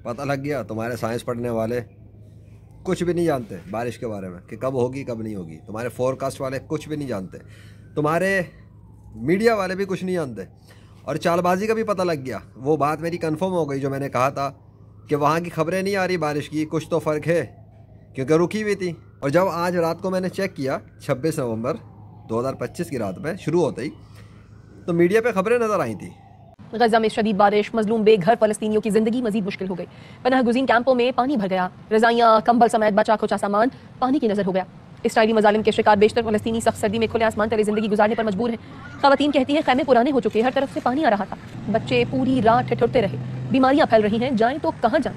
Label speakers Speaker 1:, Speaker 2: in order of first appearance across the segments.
Speaker 1: पता लग गया। तुम्हारे साइंस पढ़ने वाले कुछ भी नहीं जानते बारिश के बारे में कि कब होगी कब नहीं होगी। तुम्हारे फोरकास्ट वाले कुछ भी नहीं जानते। तुम्हारे मीडिया वाले भी कुछ नहीं जानते। और चालबाजी का भी पता लग गया। वो बात मेरी कंफर्म हो गई जो मैंने कहा था कि वहाँ की खबरें नहीं आ रही बारिश की, कुछ तो फ़र्क है, क्योंकि रुकी हुई थी। और जब आज रात को मैंने चेक किया 26 नवंबर 2025 की रात में शुरू होते ही, तो मीडिया पे खबरें नज़र आई थी।
Speaker 2: गजा में शदीद बारिश, मजलूम बेघर फलस्तीनियों की जिंदगी मजीद मुश्किल हो गई। पनाह गुज़ीन कैंपों में पानी भर गया। रजाइयाँ, कंबल समेत बचा खुचा सामान पानी की नजर हो गया। इसराइली मजालिम के शिकार बेशतर फलस्तीनी सख्त सर्दी में खुले आसमान तले जिंदगी गुजारने पर मजबूर हैं। खवातीन कहती हैं खैमे पुराने हो चुके, हर तरफ से पानी आ रहा था। बच्चे पूरी रात ठिठुरते रहे। बीमारियां फैल रही हैं, जाएं तो कहाँ जाएं।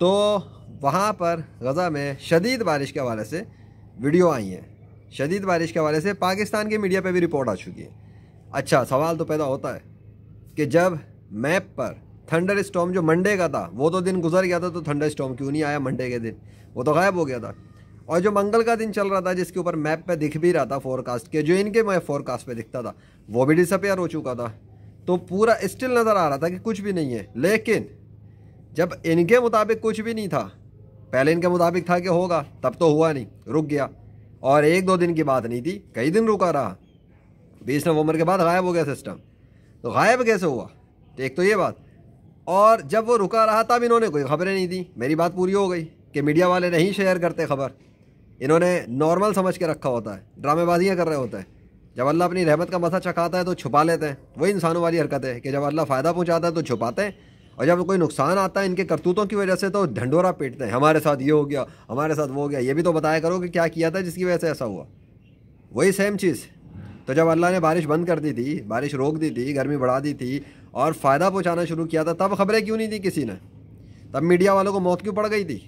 Speaker 1: तो वहाँ पर गज़ा में शदीद बारिश के हवाले से वीडियो आई हैं। शदीद बारिश के हवाले से पाकिस्तान के मीडिया पे भी रिपोर्ट आ चुकी है। अच्छा, सवाल तो पैदा होता है कि जब मैप पर थंडर स्टॉर्म जो मंडे का था वो तो दिन गुजर गया था, तो थंडर स्टॉर्म क्यों नहीं आया मंडे के दिन? वो तो गायब हो गया था। और जो मंगल का दिन चल रहा था जिसके ऊपर मैप पे दिख भी रहा था फोरकास्ट के, जो इनके मैं फोरकास्ट पे दिखता था, वो भी डिसअपेयर हो चुका था। तो पूरा स्टिल नज़र आ रहा था कि कुछ भी नहीं है। लेकिन जब इनके मुताबिक कुछ भी नहीं था, पहले इनके मुताबिक था कि होगा, तब तो हुआ नहीं, रुक गया। और एक दो दिन की बात नहीं थी, कई दिन रुका रहा। 20 नवंबर के बाद गायब हो गया सिस्टम। तो गायब कैसे हुआ? एक तो ये बात। और जब वो रुका रहा तब इन्होंने कोई खबरें नहीं दी। मेरी बात पूरी हो गई कि मीडिया वाले नहीं शेयर करते खबर, इन्होंने नॉर्मल समझ के रखा होता है, ड्रामेबाजियाँ कर रहे होते हैं। जब अल्लाह अपनी रहमत का मसा चखाता है तो छुपा लेते हैं। वही इंसानों वाली हरकत है कि जब अल्लाह फ़ायदा पहुँचाता है तो छुपाते हैं, और जब कोई नुकसान आता है इनके करतूतों की वजह से तो ढंडोरा पीटते हैं, हमारे साथ ये हो गया, हमारे साथ वो हो गया। ये भी तो बताया करो कि क्या किया था जिसकी वजह से ऐसा हुआ। वही सेम चीज़। तो जब अल्लाह ने बारिश बंद कर दी थी, बारिश रोक दी थी, गर्मी बढ़ा दी थी और फ़ायदा पहुँचाना शुरू किया था, तब खबरें क्यों नहीं दी किसी ने? तब मीडिया वालों को मौत क्यों पड़ गई थी?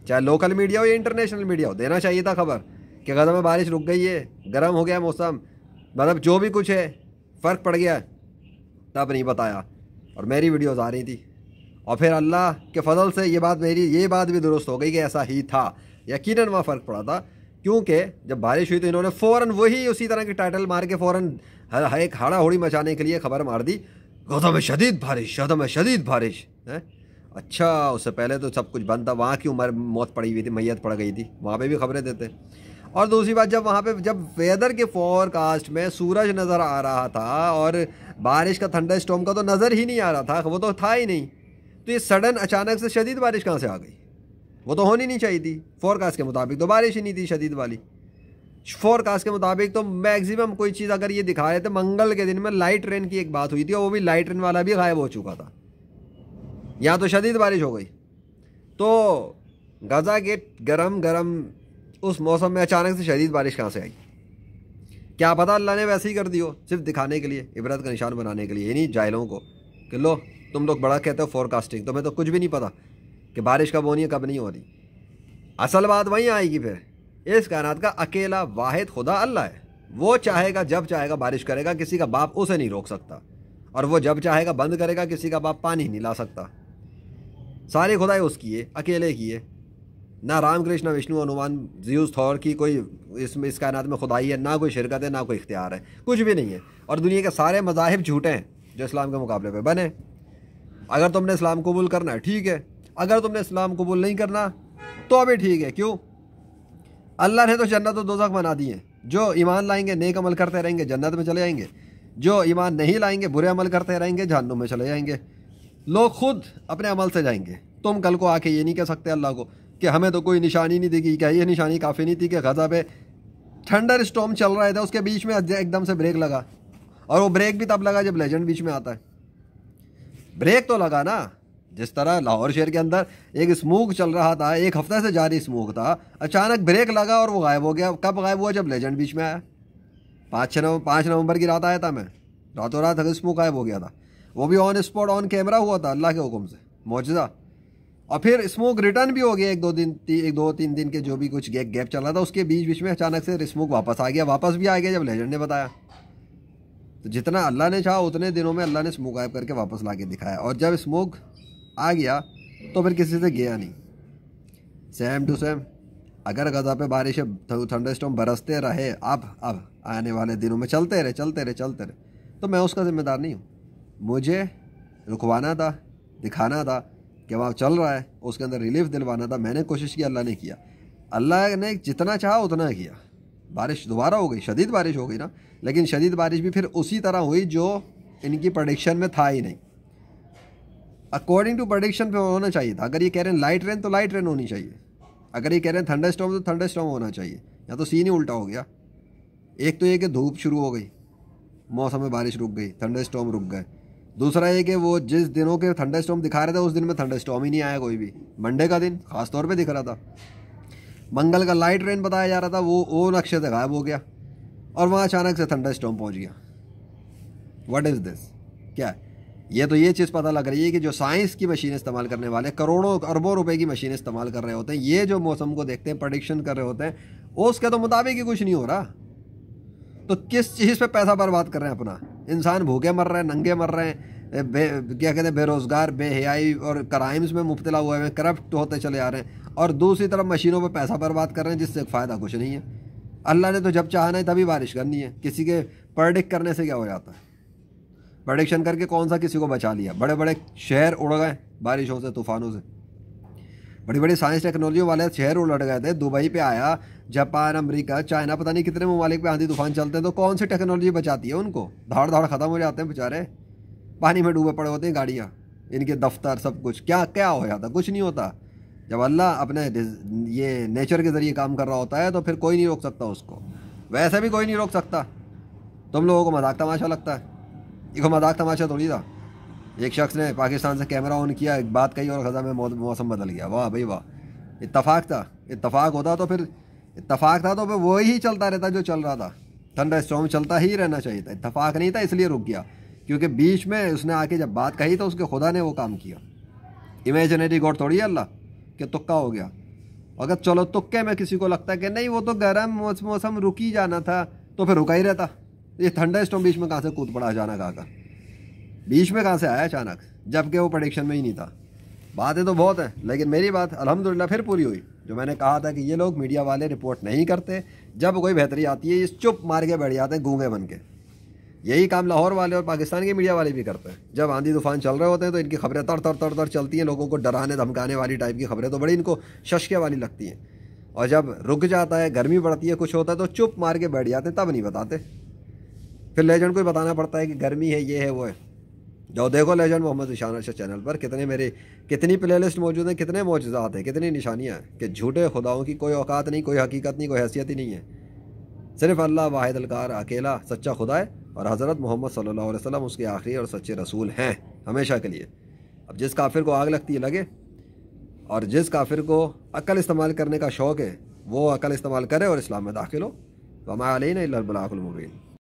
Speaker 1: चाहे लोकल मीडिया हो या इंटरनेशनल मीडिया हो, देना चाहिए था खबर कि गज़ा में बारिश रुक गई है, गर्म हो गया मौसम, मतलब जो भी कुछ है फ़र्क पड़ गया। तब नहीं बताया और मेरी वीडियोज़ आ रही थी। और फिर अल्लाह के फजल से ये बात भी दुरुस्त हो गई कि ऐसा ही था। यकीनन वहाँ फ़र्क पड़ा था, क्योंकि जब बारिश हुई तो इन्होंने फ़ौरन वही उसी तरह की टाइटल मार के फ़ौरन एक हाड़ा होड़ी मचाने के लिए खबर मार दी, गज़ा में शदीद बारिश, गज़ा में शदीद बारिश है। अच्छा, उससे पहले तो सब कुछ बंद था। वहाँ की उम्र मौत पड़ी हुई थी, मैयत पड़ गई थी, वहाँ पे भी खबरें देते। और दूसरी बात, जब वहाँ पे जब वेदर के फोरकास्ट में सूरज नज़र आ रहा था और बारिश का थंडर स्टॉर्म का तो नज़र ही नहीं आ रहा था, वो तो था ही नहीं, तो ये सडन अचानक से शदीद बारिश कहाँ से आ गई? वो तो होनी नहीं चाहिए थी। फोरकास्ट के मुताबिक तो बारिश ही नहीं थी शदीद वाली। फोरकास्ट के मुताबिक तो मैक्सिमम कोई चीज़ अगर ये दिखा रहे थे, मंगल के दिन में लाइट रेन की एक बात हुई थी और वो भी लाइट रेन वाला भी गायब हो चुका था। यहाँ तो शदीद बारिश हो गई। तो गज़ा के गरम उस मौसम में अचानक से शदीद बारिश कहाँ से आई? क्या पता अल्लाह ने वैसे ही कर दी हो, सिर्फ दिखाने के लिए, इबरत का निशान बनाने के लिए। इन्हीं जाहिलों को कि लो तुम लोग बड़ा कहते हो फोरकास्टिंग, तुम्हें तो कुछ भी नहीं पता कि बारिश कब होनी है कब नहीं होनी। असल बात वहीं आएगी फिर, इस कायनात का अकेला वाहिद खुदा अल्लाह है। वो चाहेगा जब चाहेगा बारिश करेगा, किसी का बाप उसे नहीं रोक सकता। और वो जब चाहेगा बंद करेगा, किसी का बाप पानी नहीं ला सकता। सारी खुदाई उसकी है, अकेले की है। ना राम कृष्ण विष्णु हनुमान ज़्यूस थॉर की कोई इस कायनात में खुदाई है, ना कोई शिरकत है, ना कोई इख्तियार है, कुछ भी नहीं है। और दुनिया के सारे मज़ाहिब झूठे हैं जो इस्लाम के मुकाबले पे बने। अगर तुमने इस्लाम कबूल करना है ठीक है, अगर तुमने इस्लाम कबूल नहीं करना तो भी ठीक है। क्यों? अल्लाह ने तो जन्नत और दोज़ख बना दी है। जो ईमान लाएंगे, नेक अमल करते रहेंगे, जन्नत में चले जाएंगे। जो ईमान नहीं लाएंगे, बुरे अमल करते रहेंगे, जहन्नुम में चले जाएंगे। लोग खुद अपने अमल से जाएंगे। तुम कल को आके ये नहीं कह सकते अल्लाह को कि हमें तो कोई निशानी नहीं दिखी। क्या ये निशानी काफ़ी नहीं थी कि गज़ा पे थंडर स्टॉर्म चल रहा था, उसके बीच में एकदम से ब्रेक लगा? और वो ब्रेक भी तब लगा जब लेजेंड बीच में आता है। ब्रेक तो लगा ना, जिस तरह लाहौर शहर के अंदर एक स्मोक चल रहा था, एक हफ्ते से जारी स्मोक था, अचानक ब्रेक लगा और वो गायब हो गया। कब गायब हुआ? जब लेजेंड बीच में आया। 5 नवंबर की रात आया था मैं, रातों रात स्मोक गायब हो गया था। वो भी ऑन स्पॉट ऑन कैमरा हुआ था, अल्लाह के हुक्म से, मौजज़ा। और फिर स्मोक रिटर्न भी हो गया एक दो तीन दिन के जो भी कुछ गैप चल रहा था, उसके बीच बीच में अचानक से स्मोक वापस आ गया, वापस भी आ गया जब लेजेंड ने बताया। तो जितना अल्लाह ने चाहा उतने दिनों में अल्लाह ने स्मोक गायब करके वापस ला के दिखाया, और जब स्मोक आ गया तो फिर किसी से गया नहीं। सेम टू सेम अगर गज़ा पे बारिश थंडरस्टॉर्म बरसते रहे अब आने वाले दिनों में चलते रहे तो मैं उसका जिम्मेदार नहीं हूँ। मुझे रुकवाना था, दिखाना था कि वहाँ चल रहा है, उसके अंदर रिलीफ दिलवाना था। मैंने कोशिश की, अल्लाह ने किया। अल्लाह ने जितना चाहा उतना किया। बारिश दोबारा हो गई, शदीद बारिश हो गई ना, लेकिन शदीद बारिश भी फिर उसी तरह हुई जो इनकी प्रेडिक्शन में था ही नहीं। अकॉर्डिंग टू प्रेडिक्शन पे होना चाहिए था। अगर ये कह रहे हैं लाइट रेन तो लाइट रेन होनी चाहिए, अगर ये कह रहे हैं थंडरस्टॉर्म तो थंडरस्टॉर्म होना चाहिए। या तो सीन ही उल्टा हो गया। एक तो ये कि धूप शुरू हो गई, मौसम में बारिश रुक गई, थंडरस्टॉर्म रुक गए। दूसरा ये कि वो जिस दिनों के थंडरस्टॉर्म दिखा रहे थे उस दिन में थंडरस्टॉर्म ही नहीं आया कोई भी। मंडे का दिन खास तौर पे दिख रहा था, मंगल का लाइट रेन बताया जा रहा था, वो नक्शे से गायब हो गया, और वहाँ अचानक से थंडरस्टॉर्म पहुँच गया। What is this? क्या है ये? तो ये चीज़ पता लग रही है कि जो साइंस की मशीन इस्तेमाल करने वाले करोड़ों अरबों रुपए की मशीन इस्तेमाल कर रहे होते हैं, ये जो मौसम को देखते हैं, प्रेडिक्शन कर रहे होते हैं, उसके तो मुताबिक ही कुछ नहीं हो रहा। तो किस चीज़ पे पैसा बर्बाद कर रहे हैं अपना? इंसान भूखे मर रहे हैं, नंगे मर रहे हैं, क्या कहते हैं, बेरोज़गार, बेहयाई और क्राइम्स में मुब्तला हुए हैं, करप्ट होते चले आ रहे हैं, और दूसरी तरफ मशीनों पे पैसा बर्बाद कर रहे हैं जिससे फ़ायदा कुछ नहीं है। अल्लाह ने तो जब चाहना है तभी बारिश करनी है। किसी के प्रेडिक्ट करने से क्या हो जाता है? प्रेडिक्शन करके कौन सा किसी को बचा लिया? बड़े बड़े शहर उड़ गए बारिशों से, तूफ़ानों से। बड़ी बड़ी साइंस टेक्नोलॉजी वाले शहर उलट गए थे। दुबई पे आया, जापान, अमेरिका, चाइना, पता नहीं कितने ममालिक पे आंधी तूफान चलते हैं, तो कौन सी टेक्नोलॉजी बचाती है उनको? धाड़ धाड़ ख़त्म हो जाते हैं बेचारे, पानी में डूबे पड़े होते हैं गाड़ियाँ, इनके दफ्तर सब कुछ। क्या क्या हो जाता? कुछ नहीं होता। जब अल्लाह अपने ये नेचर के ज़रिए काम कर रहा होता है तो फिर कोई नहीं रोक सकता उसको। वैसे भी कोई नहीं रोक सकता। तुम लोगों को मजाक तमाशा लगता है, ये मजाक तमाशा थोड़ी था। एक शख्स ने पाकिस्तान से कैमरा ऑन किया, एक बात कही और ग़ज़ा में मौसम बदल गया। वाह भाई वाह, इत्तफाक था। इत्तफाक होता तो फिर वही चलता रहता जो चल रहा था। थंडरस्टॉर्म चलता ही रहना चाहिए था। इत्तफाक नहीं था इसलिए रुक गया, क्योंकि बीच में उसने आके जब बात कही तो उसके खुदा ने वो काम किया। इमेजिनरी गॉड थोड़ी है अल्लाह कि तुक्का हो गया। अगर चलो तुक्के में किसी को लगता है कि नहीं वो तो गर्म मौसम रुक ही जाना था, तो फिर रुका ही रहता। ये थंडरस्टॉर्म बीच में कहाँ से कूद पड़ा अचानक आकर? बीच में कहाँ से आया अचानक, जबकि वो प्रेडिक्शन में ही नहीं था। बातें तो बहुत हैं, लेकिन मेरी बात अल्हम्दुलिल्लाह फिर पूरी हुई। जो मैंने कहा था कि ये लोग मीडिया वाले रिपोर्ट नहीं करते, जब कोई बेहतरी आती है ये चुप मार के बैठ जाते हैं गूंगे बन के। यही काम लाहौर वाले और पाकिस्तान के मीडिया वाले भी करते हैं। जब आंधी तूफान चल रहे होते हैं तो इनकी खबरें तर चलती हैं, लोगों को डराने धमकाने वाली टाइप की खबरें तो बड़ी इनको शशके वाली लगती हैं। और जब रुक जाता है, गर्मी बढ़ती है, कुछ होता है, तो चुप मार के बैठ जाते हैं, तब नहीं बताते। फिर लेजेंड को ही बताना पड़ता है कि गर्मी है, ये है, वो है। जो देखो लेजेंड मोहम्मद ज़ीशान अरशद चैनल पर कितनी प्लेलिस्ट मौजूद हैं, कितने मौजूदात हैं, कितनी निशानियाँ हैं कि झूठे खुदाओं की कोई औकात नहीं, कोई हकीकत नहीं, कोई हैसियत ही नहीं है। सिर्फ अल्लाह वाहिद अलकार अकेला सच्चा खुदा है, और हज़रत मोहम्मद सल्लल्लाहु अलैहि वसल्लम उसके आखिरी और सच्चे रसूल हैं हमेशा के लिए। अब जिस काफिर को आग लगती है लगे, और जिस काफिर को अक्ल इस्तेमाल करने का शौक़ है वो अक्ल इस्तेमाल करे और इस्लाम में दाखिल हो। वमा अलैना इल्ला अल बलागुल मुबीन।